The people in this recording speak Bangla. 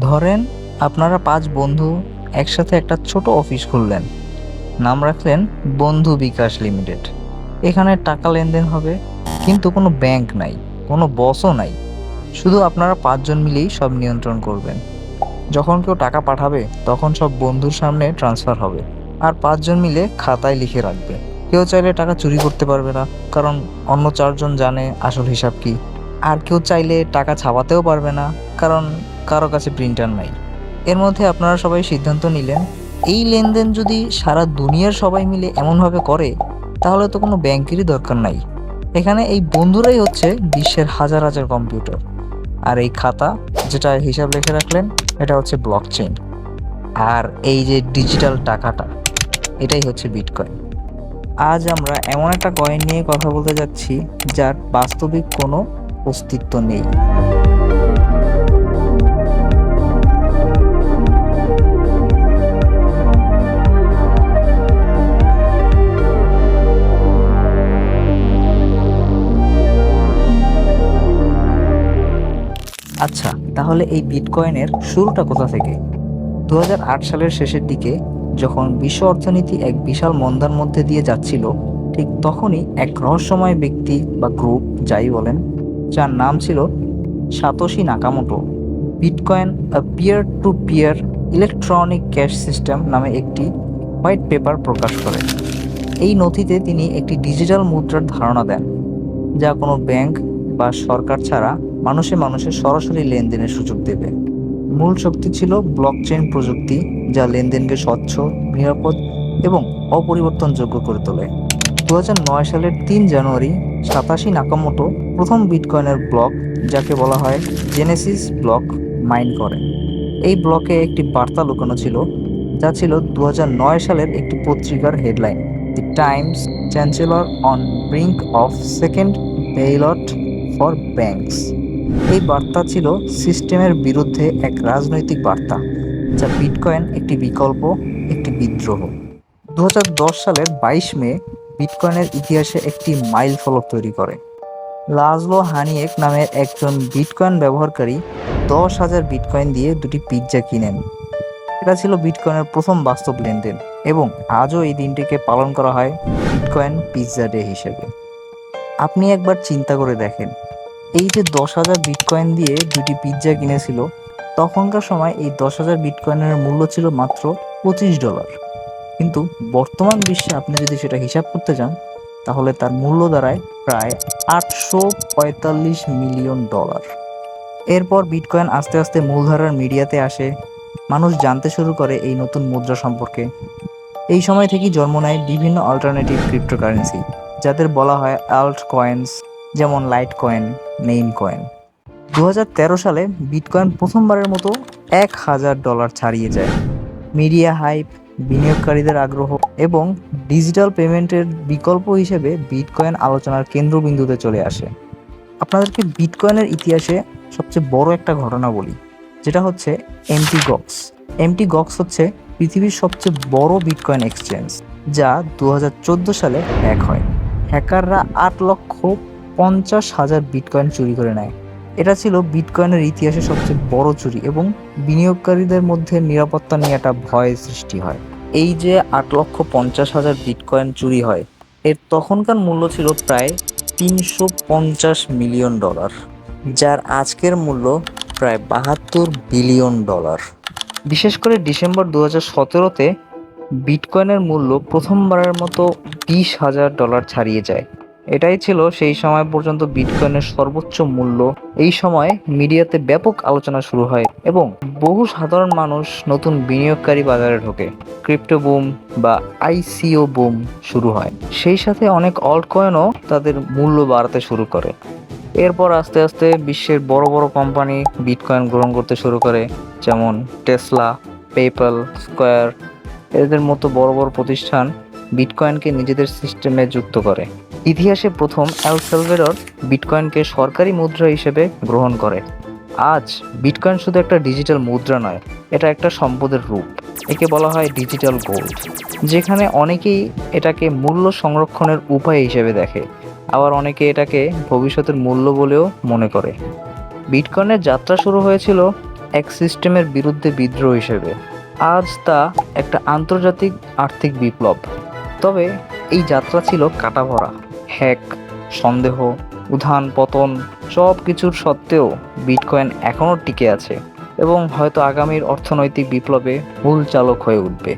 ধরেন আপনারা ৫ বন্ধু একসাথে একটা ছোট অফিস খুললেন। নাম রাখলেন বন্ধু বিকাশ লিমিটেড। এখানে টাকা লেনদেন হবে, কিন্তু কোনো ব্যাংক নাই, কোনো বসও নাই। শুধু আপনারা ৫ জন মিলেই সব নিয়ন্ত্রণ করবেন। যখন কেউ টাকা পাঠাবে তখন সব বন্ধুর সামনে ট্রান্সফার হবে, আর ৫ জন মিলে খাতায় লিখে রাখবে। কেউ চাইলে টাকা চুরি করতে পারবে না, কারণ অন্য ৪ জন জানে আসল হিসাব কি। আর কেউ চাইলে টাকা ছাপাতেও পারবে না, কারণ কারো কাছে প্রিন্টার নাই। এর মধ্যে আপনারা সবাই সিদ্ধান্ত নিলেন, এই লেনদেন যদি সারা দুনিয়ার সবাই মিলে এমনভাবে করে, তাহলে তো কোনো ব্যাংকেরই দরকার নাই। এখানে এই বন্ধুরাই হচ্ছে বিশ্বের হাজার হাজার কম্পিউটার। আর এই খাতা, যেটা হিসাব লিখে রাখলেন, এটা হচ্ছে ব্লকচেইন। আর এই যে ডিজিটাল টাকাটা, এটাই হচ্ছে বিটকয়েন। আজ আমরা এমন একটা কয়েন নিয়ে কথা বলতে যাচ্ছি যার বাস্তবিক কোনো অস্তিত্ব নেই। আচ্ছা, তাহলে এই বিটকয়েনের শুরুটা কোথা থেকে? ২০০৮ সালের শেষের দিকে, যখন বিশ্ব অর্থনীতি এক বিশাল মন্দার মধ্যে দিয়ে যাচ্ছিল, ঠিক তখনই এক রহস্যময় ব্যক্তি বা গ্রুপ, যাই বলেন, যার নাম ছিল Satoshi Nakamoto, bitcoin a peer to peer electronic cash system নামে একটি হোয়াইট পেপার প্রকাশ করে। এই নথিতে তিনি একটি ডিজিটাল মুদ্রার ধারণা দেন, যা কোনো ব্যাংক বা সরকার ছাড়া মানুষে মানুষে সরাসরি লেনদেনের সুযোগ দেবে। মূল শক্তি ছিল ব্লকচেইন প্রযুক্তি, যা লেনদেনকে স্বচ্ছ, নিরাপদ এবং অপরিবর্তনযোগ্য করে তোলে। ২০০৯ সালের ৩ জানুয়ারি সাতাশি নাকামোটো প্রথম বিটকয়েনের ব্লক, যাকে বলা হয় জেনেসিস ব্লক, মাইন করেন। এই ব্লকে একটি বার্তা লুকানো ছিল, যা ছিল ২০০৯ সালের একটি পত্রিকার headline, the Times chancellor on brink of second bailout for banks. এই বার্তা ছিল সিস্টেমের বিরুদ্ধে এক রাজনৈতিক বার্তা, যা বিটকয়েন একটি বিকল্প, একটি বিদ্রোহ। ২০১০ সালের ২২ মে বিটকয়েনের ইতিহাসে একটি মাইল ফলক তৈরি করে। লাজলো হানিয়েক নামের একজন বিটকয়েন ব্যবহারকারী ১০,০০০ বিটকয়েন দিয়ে দুটি পিৎজা কিনেন। এটা ছিল বিটকয়েনের প্রথম বাস্তব লেনদেন, এবং আজও এই দিনটিকে পালন করা হয় বিটকয়েন পিৎজা ডে হিসেবে। আপনি একবার চিন্তা করে দেখেন, এই যে ১০,০০০ বিটকয়েন দিয়ে দুটি পিৎজা কিনেছিল, তখনকার সময় এই ১০,০০০ বিটকয়েনের মূল্য ছিল মাত্র $২৫। কিন্তু বর্তমান বিশ্বে আপনি যদি সেটা হিসাব করতে যান, তাহলে তার মূল্য দাঁড়ায় প্রায় $৮৪৫ মিলিয়ন। এরপর বিটকয়েন আস্তে আস্তে মূলধারার মিডিয়াতে আসে, মানুষ জানতে শুরু করে এই নতুন মুদ্রা সম্পর্কে। এই সময় থেকেই জন্ম নেয় বিভিন্ন অল্টারনেটিভ ক্রিপ্টোকারেন্সি, যাদের বলা হয় অল্ট কয়েন্স, যেমন লাইট কয়েন, মেইন কয়েন। ২০১৩ সালে বিটকয়েন প্রথমবারের মতো $১,০০০ ছাড়িয়ে যায়। মিডিয়া হাইপ, বিনিয়োগকারীদের আগ্রহ এবং ডিজিটাল পেমেন্টের বিকল্প হিসেবে বিটকয়েন আলোচনার কেন্দ্রবিন্দুতে চলে আসে। আপনাদেরকে বিটকয়েনের ইতিহাসে সবচেয়ে বড় একটা ঘটনা বলি, যেটা হচ্ছে এমটি গক্স। এমটি গক্স হচ্ছে পৃথিবীর সবচেয়ে বড় বিটকয়েন এক্সচেঞ্জ, যা ২০১৪ সালে হ্যাক হয়। হ্যাকাররা ৮,৫০,০০০ বিটকয়েন চুরি করে নেয়। এটা ছিল বিটকয়েনের ইতিহাসে সবচেয়ে বড় চুরি, এবং বিনিয়োগকারীদের মধ্যে নিরাপত্তা নিয়ে একটা ভয় সৃষ্টি হয়। এই যে ৮,৫০,০০০ বিটকয়েন চুরি হয়, এর তখনকার মূল্য ছিল প্রায় $৩৫০ মিলিয়ন, যার আজকের মূল্য প্রায় $৭২ বিলিয়ন। বিশেষ করে ডিসেম্বর ২০১৭-তে বিটকয়েনের মূল্য প্রথমবারের মতো $২০,০০০ ছাড়িয়ে যায়। এটাই ছিল সেই সময় পর্যন্ত বিটকয়েনের সর্বোচ্চ মূল্য। এই সময় মিডিয়াতে ব্যাপক আলোচনা শুরু হয়, এবং বহু সাধারণ মানুষ নতুন বিনিয়োগকারী বাজারে ঢোকে। ক্রিপ্টো বুম বা আইসিও বুম শুরু হয়। সেই সাথে অনেক অল্ট কয়েনও তাদের মূল্য বাড়াতে শুরু করে। এরপর আস্তে আস্তে বিশ্বের বড় বড় কোম্পানি বিটকয়েন গ্রহণ করতে শুরু করে, যেমন টেসলা, পেপ্যাল, স্কোয়ার, এদের মতো বড় বড় প্রতিষ্ঠান বিটকয়েনকে নিজেদের সিস্টেমে যুক্ত করে। ইতিহাসে প্রথম এল সালভাডর বিটকয়েনকে সরকারি মুদ্রা হিসেবে গ্রহণ করে। আজ বিটকয়েন শুধু একটা ডিজিটাল মুদ্রা নয়, এটা একটা সম্পদের রূপ। একে বলা হয় ডিজিটাল গোল্ড, যেখানে অনেকেই এটাকে মূল্য সংরক্ষণের উপায় হিসেবে দেখে, আবার অনেকে এটাকে ভবিষ্যতের মূল্য বলেও মনে করে। বিটকয়েনের যাত্রা শুরু হয়েছিল এক সিস্টেমের বিরুদ্ধে বিদ্রোহ হিসেবে। আজ তা একটা আন্তর্জাতিক আর্থিক বিপ্লব। তবে এই যাত্রা ছিল কাটাভরা হ্যাক, সন্দেহ, উত্থান পতন, সব কিছুর সত্ত্বেও বিটকয়েন এখনও টিকে আছে এবং হয়তো আগামীর অর্থনৈতিক বিপ্লবে মূল চালক হয়ে উঠবে।